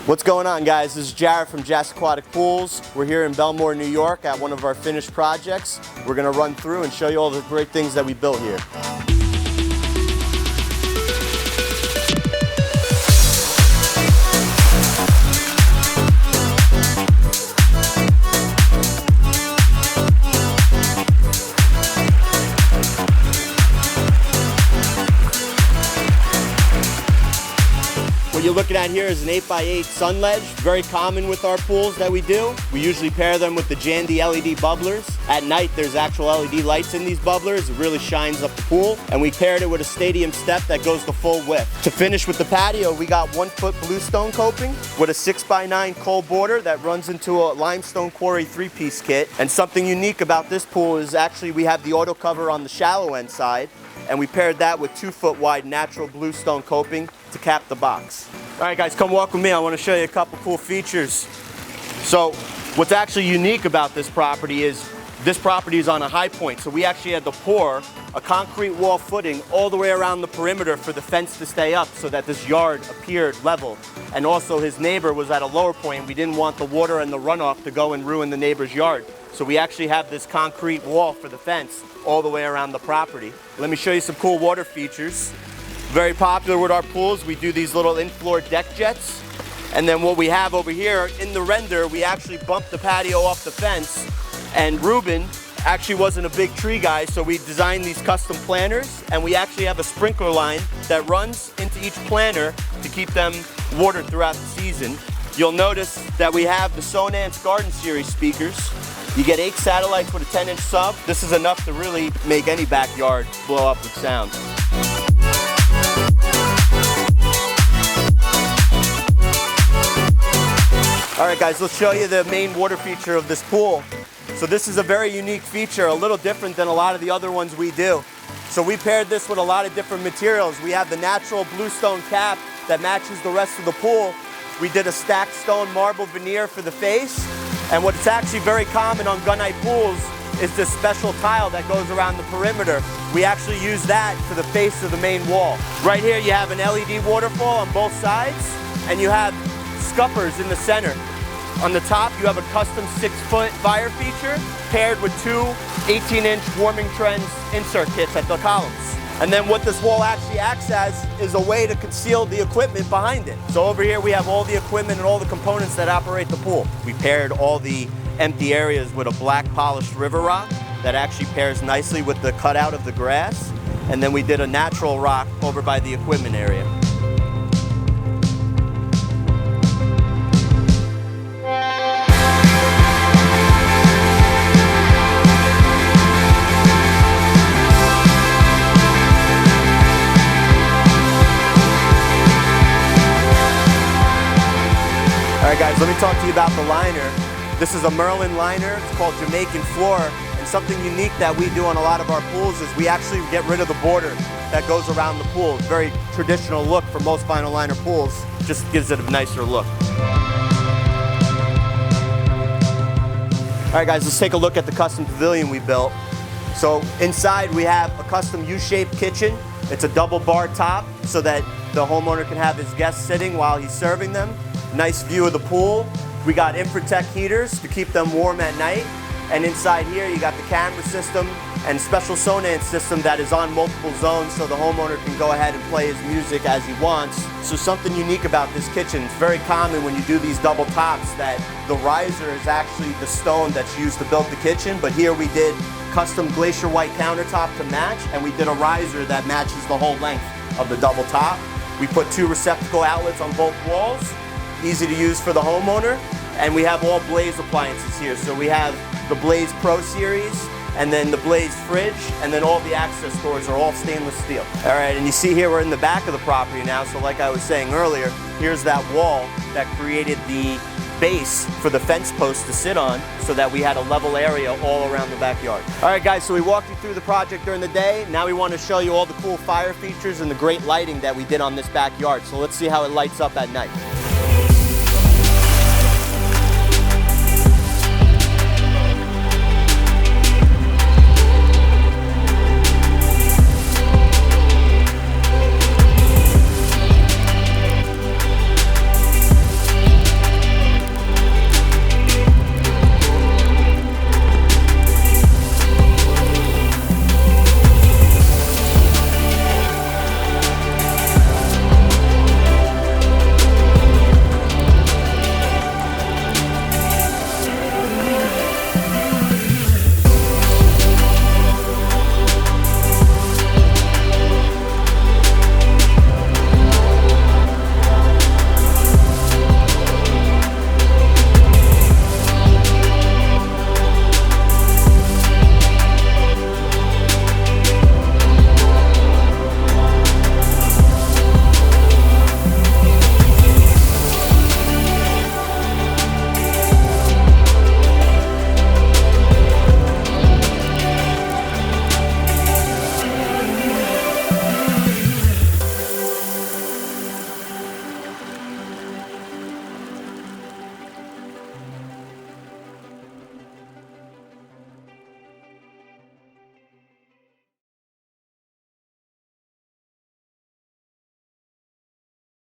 What's going on, guys? This is Jared from JAS Aquatic Pools. We're here in Bellmore, New York at one of our finished projects. We're going to run through and show you all the great things that we built here. What you're looking at here is an 8x8 sun ledge, very common with our pools that we do. We usually pair them with the Jandy LED bubblers. At night, there's actual LED lights in these bubblers. It really shines up the pool. And we paired it with a stadium step that goes the full width. To finish with the patio, we got 1-foot bluestone coping with a 6x9 cold border that runs into a limestone quarry 3-piece kit. And something unique about this pool is actually we have the auto cover on the shallow end side, and we paired that with 2-foot wide natural bluestone coping to cap the box. All right, guys, come walk with me. I want to show you a couple cool features. So what's actually unique about this property is on a high point. So we actually had to pour a concrete wall footing all the way around the perimeter for the fence to stay up so that this yard appeared level. And also his neighbor was at a lower point. We didn't want the water and the runoff to go and ruin the neighbor's yard. So we actually have this concrete wall for the fence all the way around the property. Let me show you some cool water features. Very popular with our pools, we do these little in-floor deck jets. And then what we have over here, in the render, we actually bumped the patio off the fence. And Ruben actually wasn't a big tree guy, so we designed these custom planters. And we actually have a sprinkler line that runs into each planter to keep them watered throughout the season. You'll notice that we have the Sonance Garden Series speakers. You get 8 satellites with a 10-inch sub. This is enough to really make any backyard blow up with sound. All right, guys, let's show you the main water feature of this pool. So this is a very unique feature, a little different than a lot of the other ones we do. So we paired this with a lot of different materials. We have the natural bluestone cap that matches the rest of the pool. We did a stacked stone marble veneer for the face. And what's actually very common on gunite pools is this special tile that goes around the perimeter. We actually use that for the face of the main wall. Right here you have an LED waterfall on both sides, and you have scuppers in the center. On the top you have a custom 6-foot fire feature paired with 2 18-inch warming trends insert kits at the columns. And then what this wall actually acts as is a way to conceal the equipment behind it. So over here we have all the equipment and all the components that operate the pool. We paired all the empty areas with a black polished river rock that actually pairs nicely with the cutout of the grass. And then we did a natural rock over by the equipment area. All right, guys, let me talk to you about the liner. This is a Merlin liner. It's called Jamaican Floor. And something unique that we do on a lot of our pools is we actually get rid of the border that goes around the pool. It's a very traditional look for most vinyl liner pools. Just gives it a nicer look. All right, guys, let's take a look at the custom pavilion we built. So inside we have a custom U-shaped kitchen. It's a double bar top so that the homeowner can have his guests sitting while he's serving them. Nice view of the pool. We got Infratech heaters to keep them warm at night. And inside here you got the camera system and special Sonance system that is on multiple zones so the homeowner can go ahead and play his music as he wants. So something unique about this kitchen, it's very common when you do these double tops that the riser is actually the stone that's used to build the kitchen, but here we did custom glacier white countertop to match, and we did a riser that matches the whole length of the double top. We put 2 receptacle outlets on both walls. Easy to use for the homeowner, and we have all Blaze appliances here. So we have the Blaze Pro Series, and then the Blaze fridge, and then all the access doors are all stainless steel. All right, and you see here we're in the back of the property now, so like I was saying earlier, here's that wall that created the base for the fence post to sit on so that we had a level area all around the backyard. All right, guys, so we walked you through the project during the day. Now we want to show you all the cool fire features and the great lighting that we did on this backyard. So let's see how it lights up at night.